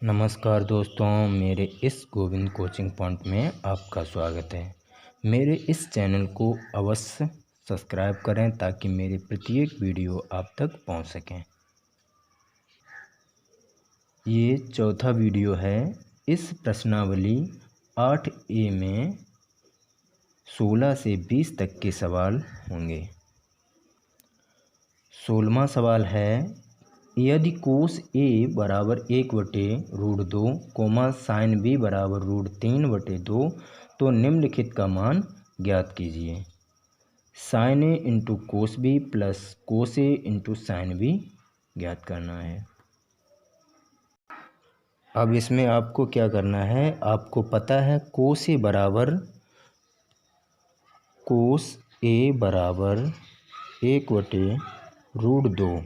नमस्कार दोस्तों, मेरे इस गोविंद कोचिंग पॉइंट में आपका स्वागत है। मेरे इस चैनल को अवश्य सब्सक्राइब करें ताकि मेरी प्रत्येक वीडियो आप तक पहुंच सकें। ये चौथा वीडियो है। इस प्रश्नावली 8A में 16 से 20 तक के सवाल होंगे। 16वां सवाल है, यदि कोस ए बराबर 1/√2 साइन बी बराबर √3/2 तो निम्नलिखित का मान ज्ञात कीजिए। Sine A into cos B plus cos A into sine B ज्ञात करना है। अब इसमें आपको क्या करना है, आपको पता है कोस ए बराबर 1/√2।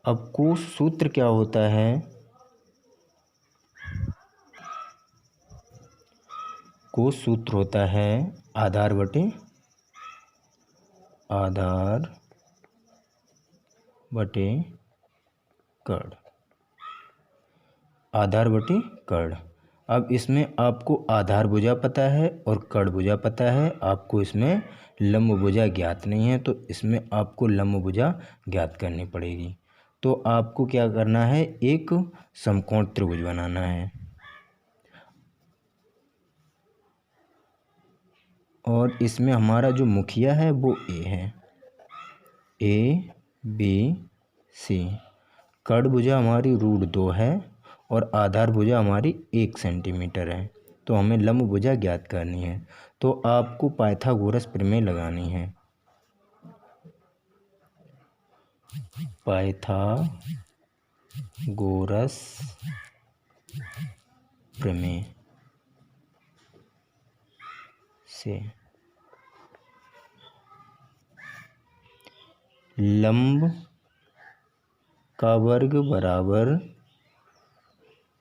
अब कोस सूत्र क्या होता है, कोस सूत्र होता है आधार बटे कर्ण। आधार बटे कर्ण। अब इसमें आपको आधार भुजा पता है और कर्ण भुजा पता है, आपको इसमें लंब भुजा ज्ञात नहीं है, तो इसमें आपको लंब भुजा ज्ञात करनी पड़ेगी। तो आपको क्या करना है, एक समकोण त्रिभुज बनाना है और इसमें हमारा जो मुखिया है वो ए है, ABC। कर्ण भुजा हमारी √2 है और आधार भुजा हमारी 1 सेंटीमीटर है, तो हमें लंब भुजा ज्ञात करनी है। तो आपको पाइथागोरस प्रमेय लगानी है। पाइथागोरस प्रमेय से लंब का वर्ग बराबर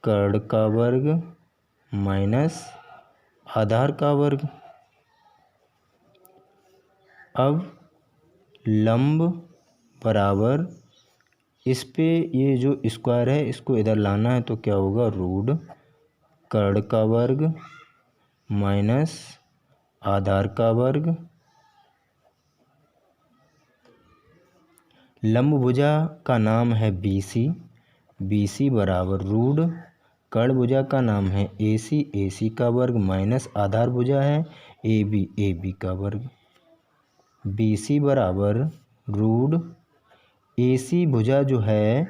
कर्ण का वर्ग माइनस आधार का वर्ग। अब लंब बराबर, इस पे ये जो स्क्वायर है इसको इधर लाना है, तो क्या होगा, कर्ण का वर्ग माइनस आधार का वर्ग। लंब भुजा का नाम है BC बराबर कर्ण भुजा का नाम है AC का वर्ग माइनस आधार भुजा है AB का वर्ग। BC बराबर AC भुजा जो है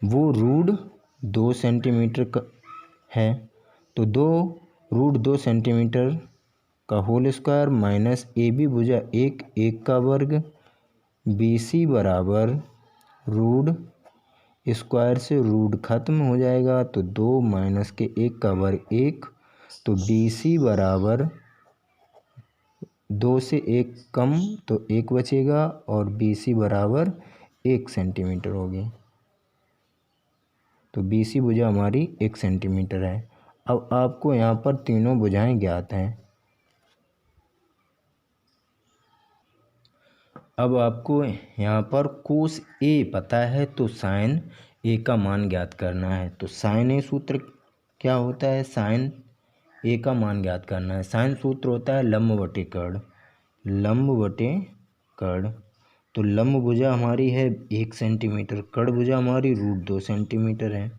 वो √2 सेंटीमीटर का है, तो 2 सेंटीमीटर का होल स्क्वायर माइनस AB भुजा 1 का वर्ग। BC बराबर स्क्वायर से खत्म हो जाएगा, तो 2 माइनस के 1 का वर्ग 1, तो BC बराबर 2 से 1 कम तो 1 बचेगा और BC बराबर 1 सेंटीमीटर होगी। तो BC भुजा हमारी 1 सेंटीमीटर है। अब आपको यहाँ पर तीनों भुजाएं ज्ञात हैं। अब आपको यहाँ पर कोस ए पता है, तो साइन ए का मान ज्ञात करना है। तो साइन ए सूत्र क्या होता है, साइन ए का मान ज्ञात करना है। साइन सूत्र होता है लंब बटे कर्ण। तो लंब भुजा हमारी है 1 सेंटीमीटर, कर्ण भुजा हमारी √2 सेंटीमीटर है,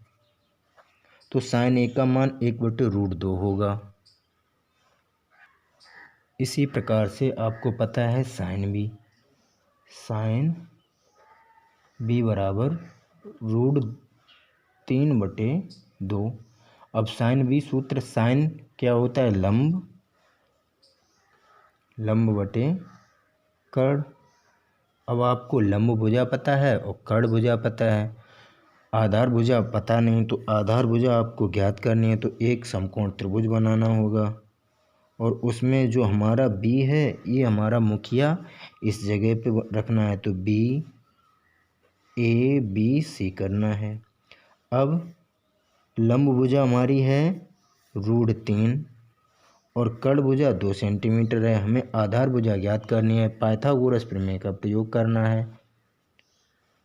तो साइन ए का मान 1/√2 होगा। इसी प्रकार से आपको पता है साइन बी बराबर √3/2। अब साइन बी सूत्र, साइन क्या होता है, लंब बटे कर्ण। अब आपको लंब भुजा पता है और कर्ण भुजा पता है, आधार भुजा पता नहीं, तो आधार भुजा आपको ज्ञात करनी है। तो एक समकोण त्रिभुज बनाना होगा और उसमें जो हमारा B है ये हमारा मुखिया इस जगह पे रखना है, तो ABC करना है। अब लंब भुजा हमारी है √3 और कर्ण भुजा 2 सेंटीमीटर है, हमें आधार भुजा ज्ञात करनी है। पाइथागोरस प्रमेय का प्रयोग करना है।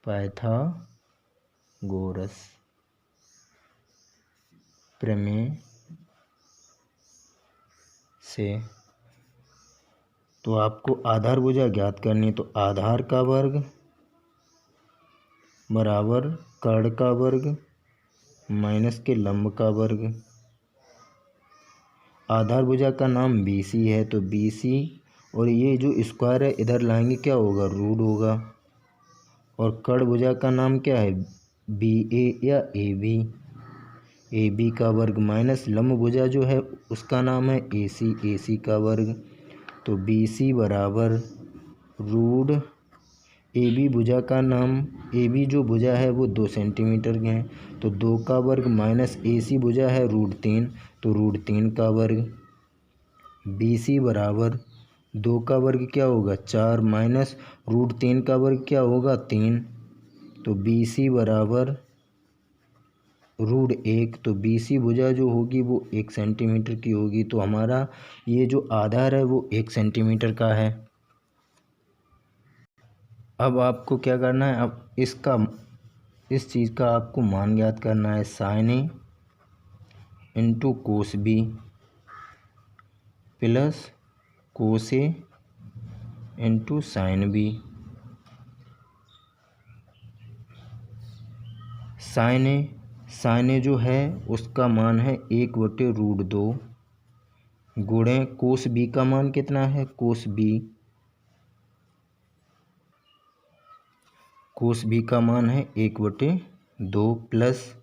पाइथागोरस गोरस प्रमेय से। तो आपको आधार भुजा ज्ञात करनी है, तो आधार का वर्ग बराबर कर्ण का वर्ग माइनस के लंब का वर्ग। आधार भुजा का नाम BC है, तो BC और ये जो स्क्वायर है इधर लाएंगे क्या होगा, रूट होगा। और कर्ण भुजा का नाम क्या है, BA या AB, AB का वर्ग माइनस लंब भुजा जो है उसका नाम है AC, AC का वर्ग। तो BC बराबर रूट AB भुजा का नाम, AB जो भुजा है वो 2 सेंटीमीटर के हैं, तो 2 का वर्ग माइनस AC भुजा है √3, तो √3 का वर्ग। BC बराबर 2 का वर्ग क्या होगा 4 माइनस √3 का वर्ग क्या होगा 3, तो BC बराबर √1। तो BC भुजा जो होगी वो 1 सेंटीमीटर की होगी, तो हमारा ये जो आधार है वो 1 सेंटीमीटर का है। अब आपको क्या करना है, अब इस चीज़ का आपको मान ज्ञात करना है, sin A into cos B plus cos A into sine B। Sine A जो है उसका मान है 1/√2 गुणे कोस B का मान कितना है, कोस B का मान है 1/2 प्लस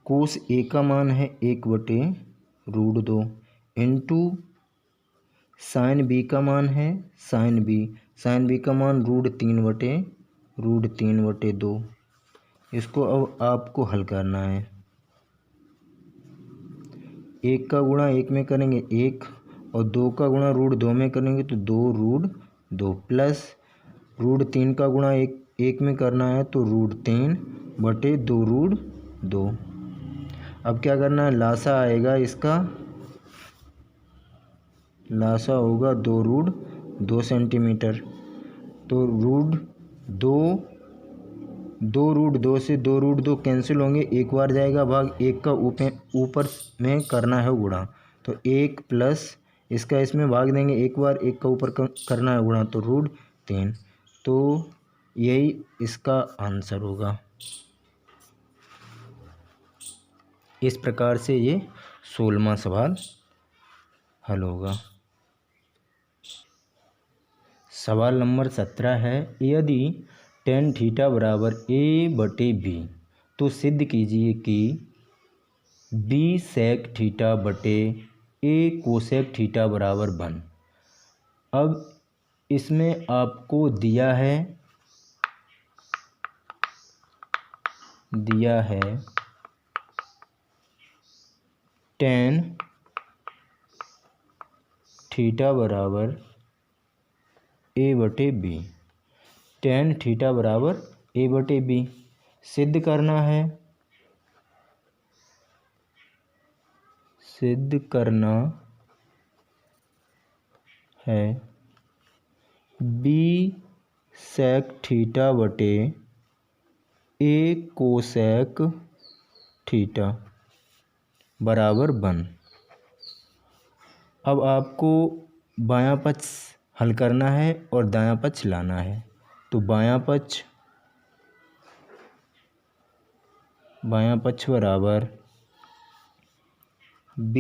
कोस A का मान है 1/√2 इंटू साइन B का मान है साइन B का मान √3/2। इसको अब आपको हल करना है, 1 का गुणा 1 में करेंगे 1 और 2 का गुणा √2 में करेंगे तो 2√2 प्लस √3 का गुणा 1 में करना है तो √3/2√2। अब क्या करना है, लासा आएगा, इसका लासा होगा 2√2 सेंटीमीटर। तो √2 से 2√2 कैंसिल होंगे, एक बार जाएगा भाग, एक का ऊपर में करना है गुणा, तो 1 प्लस इसका इसमें भाग देंगे एक बार, एक का ऊपर करना है गुणा, तो √3। तो यही इसका आंसर होगा। इस प्रकार से ये 16वां सवाल हल होगा। सवाल नंबर 17 है, यदि tan थीटा बराबर A/B तो सिद्ध कीजिए कि B sec थीटा बटे A कोसेक थीटा बराबर 1। अब इसमें आपको दिया है tan थीटा बराबर A/B, tan थीटा बराबर A/B सिद्ध करना है, B sec थीटा बटे A कोसेक थीटा बराबर 1। अब आपको बायां पक्ष हल करना है और दायां पक्ष लाना है, तो बायां पक्ष बराबर B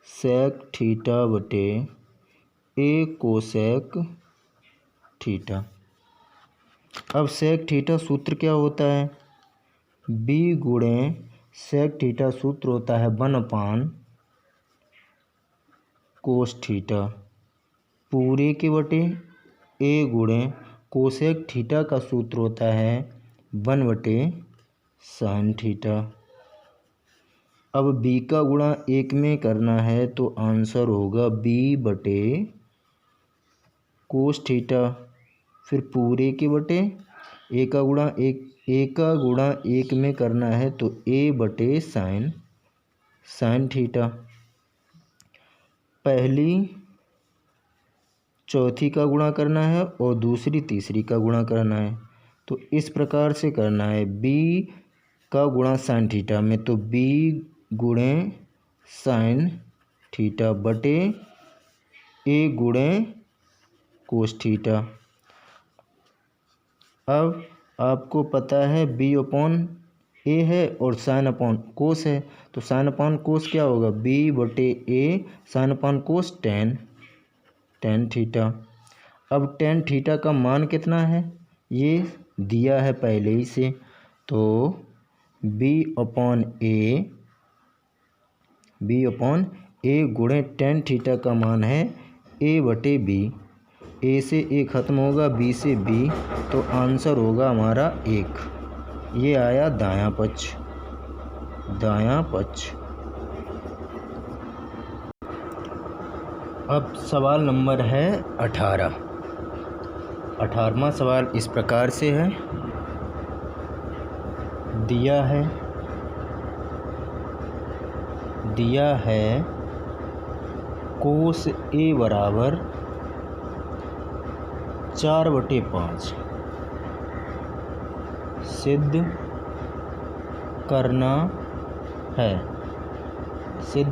sec थीटा बटे A कोसेक थीटा। अब सेक थीटा सूत्र क्या होता है, B गुणे सेक थीटा सूत्र होता है 1/कोस थीटा पूरे के बटे A गुणे कोसेक थीटा का सूत्र होता है 1/साइन थीटा। अब B का गुणा 1 में करना है तो आंसर होगा B/कोस थीटा, फिर पूरे के बटे A का गुणा 1 में करना है तो A/साइन थीटा। पहली चौथी का गुणा करना है और दूसरी तीसरी का गुणा करना है, तो इस प्रकार से करना है, B का गुणा साइन थीटा में, तो बी गुणे साइन थीटा बटे ए गुणे कोस थीटा। अब आपको पता है बी अपॉन ए है और साइन अपॉन कोस है, तो साइन अपॉन कोस क्या होगा, बी बटे A sine upon cos tan theta. अब टेन थीटा का मान कितना है ये दिया है पहले ही से, तो बी अपॉन ए गुणे टेन थीटा का मान है ए बटे बी। ए से ए ख़त्म होगा, बी से बी, तो आंसर होगा हमारा 1। ये आया दायां पक्ष। अब सवाल नंबर है 18। 18वां सवाल इस प्रकार से है, दिया है कोस ए बराबर 4/5 सिद्ध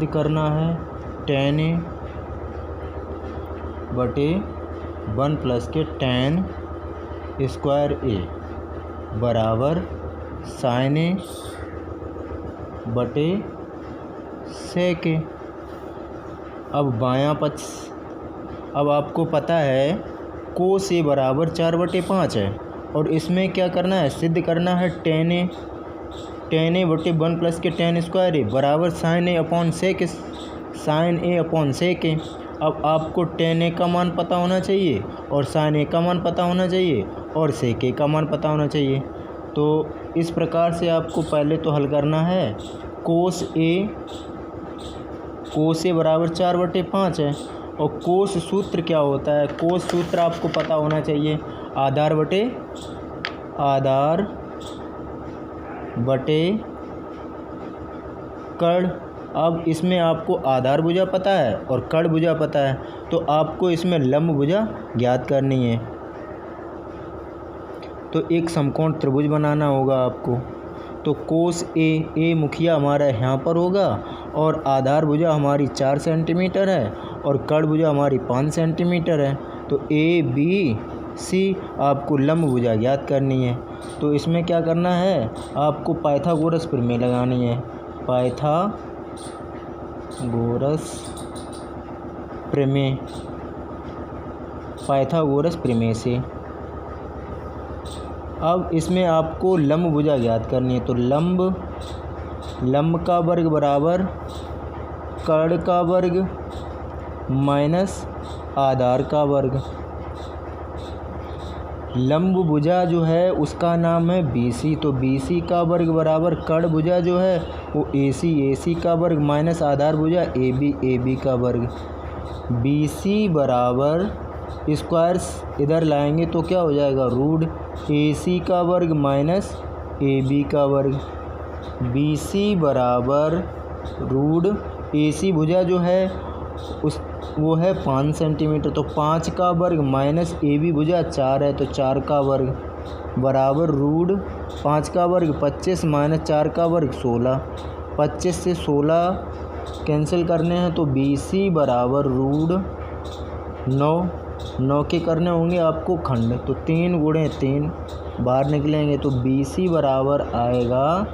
करना है tan ए बटे 1 प्लस के tan स्क्वायर ए बराबर साइन ए बटे सेक ए। अब बायां पक्ष, अब आपको पता है कोस ए बराबर 4/5 है और इसमें क्या करना है, सिद्ध करना है tan ए बटे 1 प्लस के tan स्क्वायर ए बराबर sign A upon sec A. अब आपको tan ए का मान पता होना चाहिए और साइन ए का मान पता होना चाहिए और सेक ए का मान पता होना चाहिए। तो इस प्रकार से आपको पहले तो हल करना है, कोस ए बराबर 4/5 है और कोस सूत्र क्या होता है, कोस सूत्र आपको पता होना चाहिए, आधार बटे कर्ण। अब इसमें आपको आधार भुजा पता है और कर्ण भुजा पता है, तो आपको इसमें लंब भुजा ज्ञात करनी है। तो एक समकोण त्रिभुज बनाना होगा आपको, तो कोस ए मुखिया हमारा यहाँ पर होगा और आधार भुजा हमारी 4 सेंटीमीटर है और कर्ण भुजा हमारी 5 सेंटीमीटर है। तो ए बी सी आपको लंब भुजा ज्ञात करनी है। तो इसमें क्या करना है, आपको पाइथागोरस प्रमेय लगानी है, पाइथागोरस प्रमेय से। अब इसमें आपको लंब भुजा ज्ञात करनी है, तो लंब का वर्ग बराबर कर्ण का वर्ग माइनस आधार का वर्ग। लंब भुजा जो है उसका नाम है BC, तो BC का वर्ग बराबर कर्ण भुजा जो है वो AC का वर्ग माइनस आधार भुजा AB का वर्ग। BC बराबर स्क्वायर इधर लाएंगे तो क्या हो जाएगा, रूट AC का वर्ग माइनस AB का वर्ग। BC बराबर रूट AC भुजा जो है वो है 5 सेंटीमीटर, तो 5 का वर्ग माइनस AB भुजा 4 है, तो 4 का वर्ग बराबर रूट 5 का वर्ग 25 माइनस 4 का वर्ग 16। 25 से 16 कैंसिल करने हैं, तो BC बराबर रूट 9 के करने होंगे आपको खंड, तो 3 गुणे 3 बाहर निकलेंगे, तो BC बराबर आएगा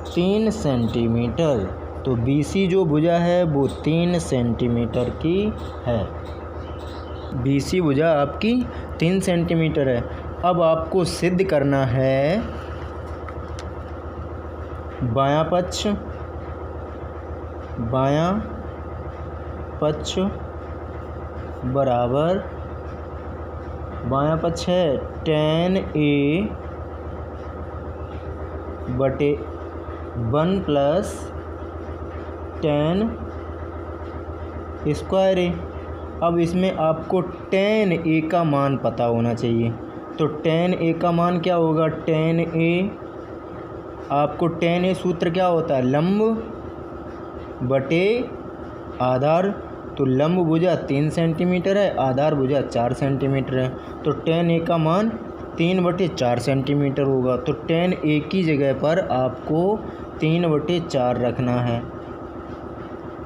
3 सेंटीमीटर। तो BC जो भुजा है वो 3 सेंटीमीटर की है। BC भुजा आपकी 3 सेंटीमीटर है। अब आपको सिद्ध करना है बायां पक्ष बराबर, बायां पक्ष है tan A बटे 1 प्लस tan स्क्वायर ए। अब इसमें आपको tan A का मान पता होना चाहिए, तो tan A का मान क्या होगा, tan A आपको tan A सूत्र क्या होता है, लंब बटे आधार, तो लंब भुजा 3 सेंटीमीटर है, आधार भुजा 4 सेंटीमीटर है, तो tan A का मान 3/4 सेंटीमीटर होगा। तो tan एक ही जगह पर आपको 3/4 रखना है।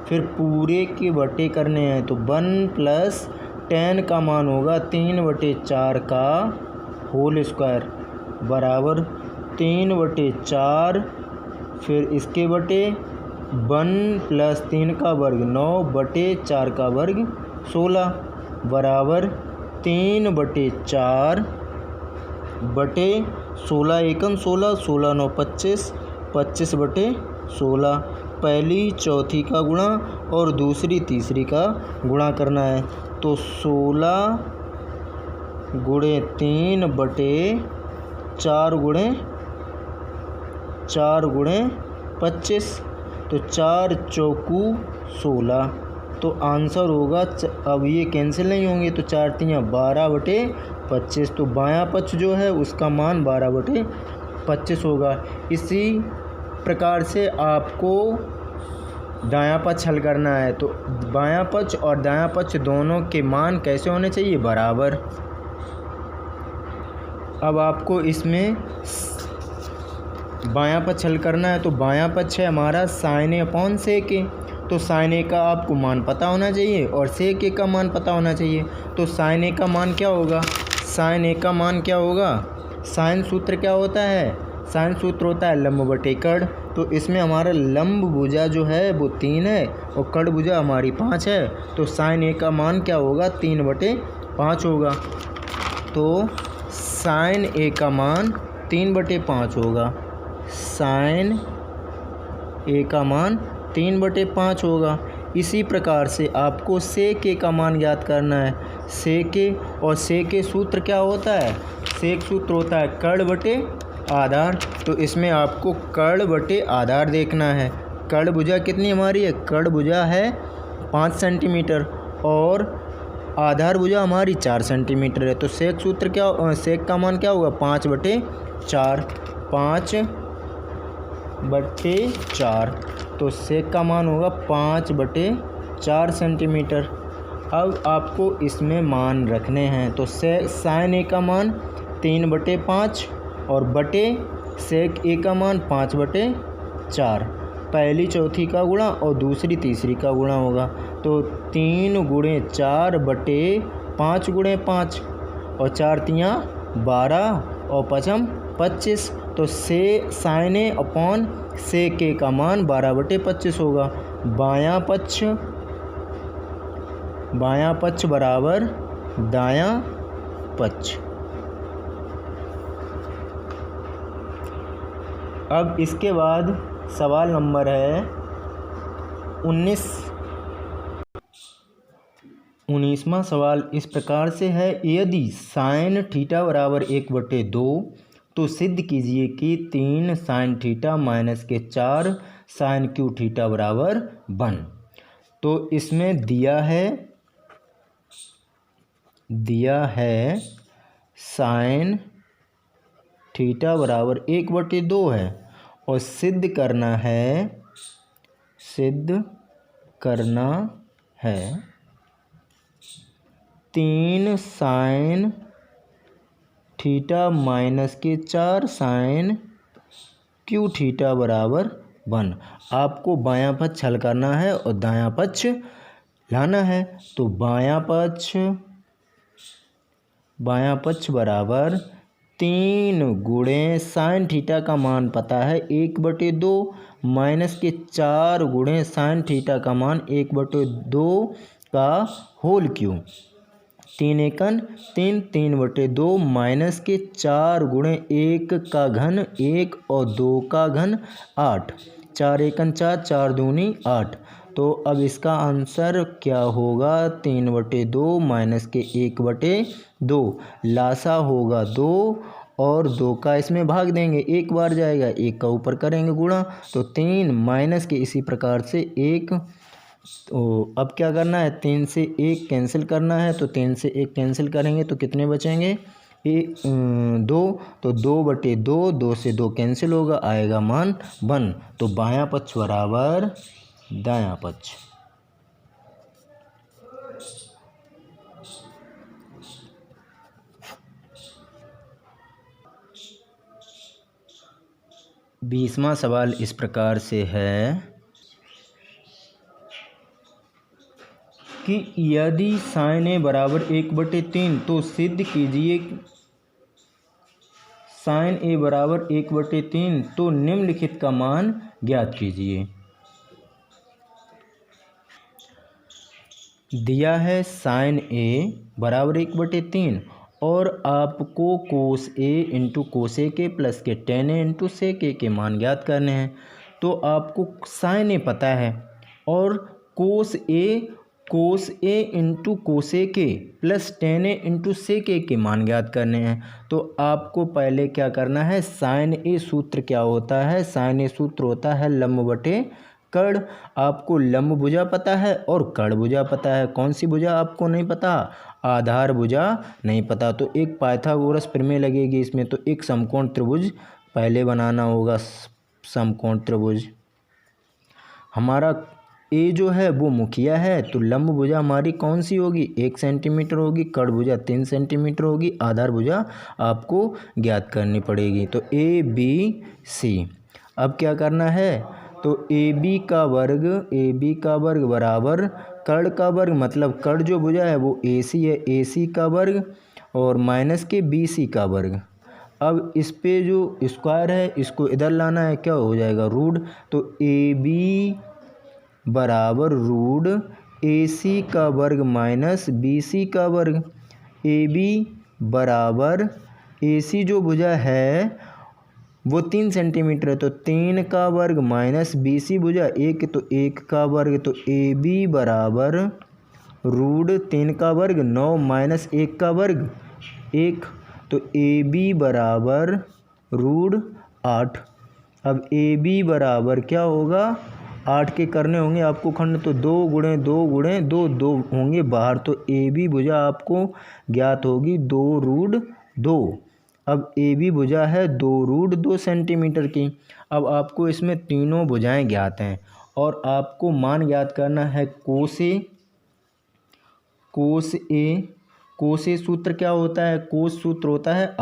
फिर पूरे के बटे करने हैं तो 1 प्लस tan का मान होगा 3/4 का होल स्क्वायर बराबर 3/4, फिर इसके बटे 1 प्लस 3 का वर्ग 9/4 का वर्ग 16 बराबर 3/4 बटे 16 एकम 16, 16 9 25, 25/16। पहली चौथी का गुणा और दूसरी तीसरी का गुणा करना है। तो 16 गुणे 3/4 गुणे 25, तो 4 चौकू 16। तो आंसर होगा, अब ये कैंसिल नहीं होंगे तो 4 तियाँ 12/25। तो बायां पक्ष जो है उसका मान 12/25 होगा। इसी प्रकार से आपको दायां पक्ष हल करना है। तो बायां पक्ष और दायां पक्ष दोनों के मान कैसे होने चाहिए? बराबर। अब आपको इसमें बायां पक्ष हल करना है। तो बायां पक्ष है हमारा sin A/sec A। तो sin A का आपको मान पता होना चाहिए और sec A का मान पता होना चाहिए। तो sin A का मान क्या होगा? sin A का मान क्या होगा? sin सूत्र क्या होता है? sin सूत्र होता है लंब बटे कर्ण। तो इसमें हमारा लंब भुजा जो है वो 3 है और कर्ण भुजा हमारी 5 है। तो sin A का मान क्या होगा? 3/5 होगा। तो sin A का मान 3/5 होगा। sin A का मान 3/5 होगा। इसी प्रकार से आपको sec A का मान ज्ञात करना है। sec A और sec A सूत्र क्या होता है? sec सूत्र होता है कर्ण बटे आधार। तो इसमें आपको कर्ण बटे आधार देखना है। कर्ण भुजा कितनी हमारी है? कर्ण भुजा है 5 सेंटीमीटर और आधार भुजा हमारी 4 सेंटीमीटर है। तो sec सूत्र क्या, sec का मान क्या होगा? 5/4, 5/4। तो sec का मान होगा 5/4 सेंटीमीटर। अब आपको इसमें मान रखने हैं। तो sin A का मान 3/5 और बटे sec A का मान 5/4। पहली चौथी का गुणा और दूसरी तीसरी का गुणा होगा। तो 3 गुणे 4 बटे 5 गुणे 5 और 4 तियाँ 12 और 5 25। तो sin A upon sec A का मान 12/25 होगा। बायां पक्ष बराबर दायां पक्ष। अब इसके बाद सवाल नंबर है 19वां सवाल इस प्रकार से है। यदि sin थीटा बराबर 1/2 तो सिद्ध कीजिए कि 3 sin थीटा माइनस के 4 sin क्यू थीटा बराबर 1। तो इसमें दिया है sin थीटा बराबर 1/2 है और सिद्ध करना है 3 sin थीटा माइनस के 4 sin क्यू थीटा बराबर 1। आपको बायां पक्ष हल करना है और दायां पक्ष लाना है। तो बायां पक्ष बराबर 3 गुणे sin थीटा का मान पता है 1/2 माइनस के 4 गुणे sin थीटा का मान 1/2 का होल क्यूब। 3 एकन 3, 3/2 माइनस के 4 गुणे 1 का घन 1 और 2 का घन 8, 4 एकन 4, 4 दूनी 8। तो अब इसका आंसर क्या होगा? 3/2 माइनस के 1/2, लासा होगा 2 और 2 का इसमें भाग देंगे, एक बार जाएगा, 1 का ऊपर करेंगे गुणा, तो 3 माइनस के इसी प्रकार से 1। तो अब क्या करना है? 3 से 1 कैंसिल करना है। तो 3 से 1 कैंसिल करेंगे तो कितने बचेंगे? 2। तो 2/2, 2 से 2 कैंसिल होगा, आएगा मान 1। तो बायां पक्ष बराबर दायां पक्ष। 20वां सवाल इस प्रकार से है कि यदि साइन ए बराबर 1/3 तो सिद्ध कीजिए साइन ए बराबर 1/3 तो निम्नलिखित का मान ज्ञात कीजिए। दिया है साइन ए बराबर 1/3 और आपको कोस ए इंटू कोस ए के प्लस के टेन ए इंटू सेक ए के मान ज्ञात करने हैं। तो आपको साइन ए पता है और कोस ए इंटू कोस ए के plus tan A into sec ए के मान ज्ञात करने हैं। तो आपको पहले क्या करना है, साइन ए सूत्र क्या होता है, साइन ए सूत्र होता है लंब बटे कर्ण। आपको लंब भुजा पता है और कर्ण भुजा पता है। कौन सी भुजा आपको नहीं पता, आधार भुजा नहीं पता। तो एक पाइथागोरस प्रमेय लगेगी इसमें। तो एक समकोण त्रिभुज पहले बनाना होगा। समकोण त्रिभुज हमारा ए जो है वो मुखिया है, तो लंब भुजा हमारी कौन सी होगी, 1 सेंटीमीटर होगी, कर्ण भुजा 3 सेंटीमीटर होगी, आधार भुजा आपको ज्ञात करनी पड़ेगी। तो ए बी सी। अब क्या करना है, तो ए बी का वर्ग बराबर कर्ण का वर्ग, मतलब कर्ण जो भुजा है वो ए सी है, ए सी का वर्ग और माइनस के बी सी का वर्ग। अब इस पे जो स्क्वायर है इसको इधर लाना है, क्या हो जाएगा रूट। तो ए बी बराबर रूट ए सी का वर्ग माइनस बी सी का वर्ग। ए बी बराबर ए सी जो भुजा है वो 3 सेंटीमीटर है, तो 3 का वर्ग माइनस बी सी भुजा 1, तो 1 का वर्ग। तो ए बी बराबर रूट 3 का वर्ग 9 माइनस 1 का वर्ग 1, तो ए बी बराबर रूट 8। अब ए बी बराबर क्या होगा, 8 के करने होंगे आपको खंड, तो 2 गुणे 2 गुणे 2, 2 होंगे बाहर। तो ए बी भुजा आपको ज्ञात होगी 2 रूट 2। अब ए बी भुजा है 2 रूट 2 सेंटीमीटर की। अब आपको इसमें तीनों भुजाएं ज्ञात हैं और आपको मान ज्ञात करना है कोस ए सूत्र क्या होता है, कोस सूत्र होता है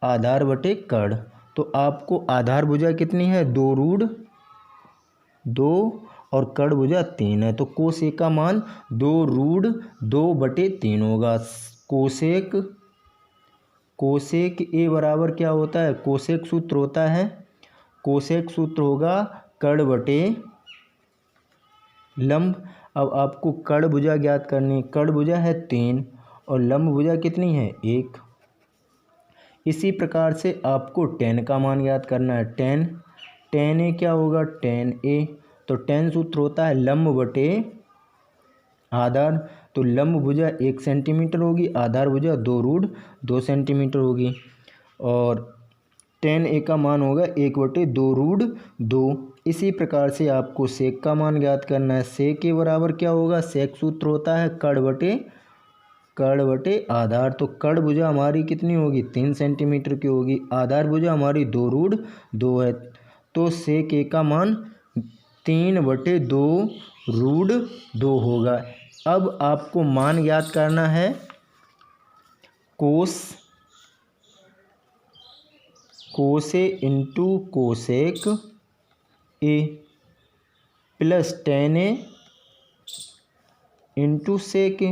आधार बटे कर्ण। तो आपको आधार भुजा कितनी है, 2 रूट 2 और कर्ण भुजा 3 है। तो कोस ए का मान 2 रूट 2/3 होगा। कोसेक ए बराबर क्या होता है, कोसेक सूत्र होता है, कोसेक सूत्र होगा कर्ण बटे लंब। अब आपको कर्ण भुजा ज्ञात करनी, कर्ण भुजा है 3 और लंब भुजा कितनी है 1। इसी प्रकार से आपको टेन का मान ज्ञात करना है। टेन ए क्या होगा, टेन ए। तो टेन सूत्र होता है लंब बटे आधार। तो लंब भुजा 1 सेंटीमीटर होगी, आधार भुजा 2 रूट 2 सेंटीमीटर होगी और टेन ए का मान होगा 1/2 रूट 2। इसी प्रकार से आपको सेक का मान ज्ञात करना है। सेक के बराबर क्या होगा, सेक सूत्र होता है कर्ण बटे आधार। तो कर्ण भुजा हमारी कितनी होगी, 3 सेंटीमीटर की होगी, आधार भुजा हमारी 2 रूट 2 है। तो सेक ए का मान 3/2 रूट 2 होगा। अब आपको मान ज्ञात करना है cos A into cosec A plus tan A into sec A.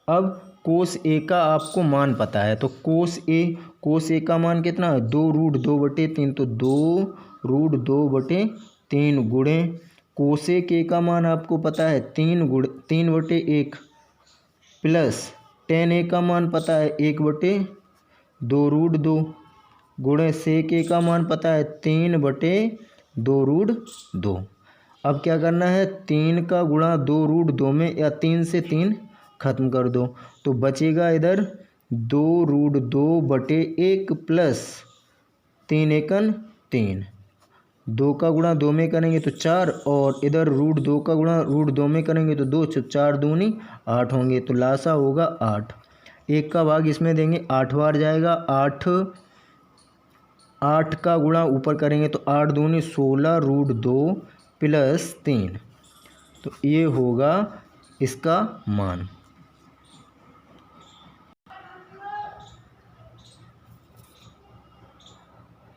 अब कोस ए का आपको मान पता है, तो कोस ए का मान कितना है, 2 रूट 2/3। तो 2 रूट 2/3 गुणे कोसेक ए का मान आपको पता है 3/1 प्लस टेन ए का मान पता है 1/2 रूट 2 गुणे सेक ए का मान पता है 3/2 रूट 2। अब क्या करना है, 3 का गुणा 2 रूट 2 में, या 3 से 3 खत्म कर दो, तो बचेगा इधर 2 रूट 2/1 प्लस 3 एकन 3, 2 का गुणा 2 में करेंगे तो 4 और इधर रूट 2 का गुणा रूट 2 में करेंगे तो 2, 4 दूनी 8 होंगे। तो लासा होगा 8। 1 का भाग इसमें देंगे 8 बार जाएगा, 8 का गुणा ऊपर करेंगे तो 8 दूनी 16 रूट 2 प्लस 3। तो ये होगा इसका मान।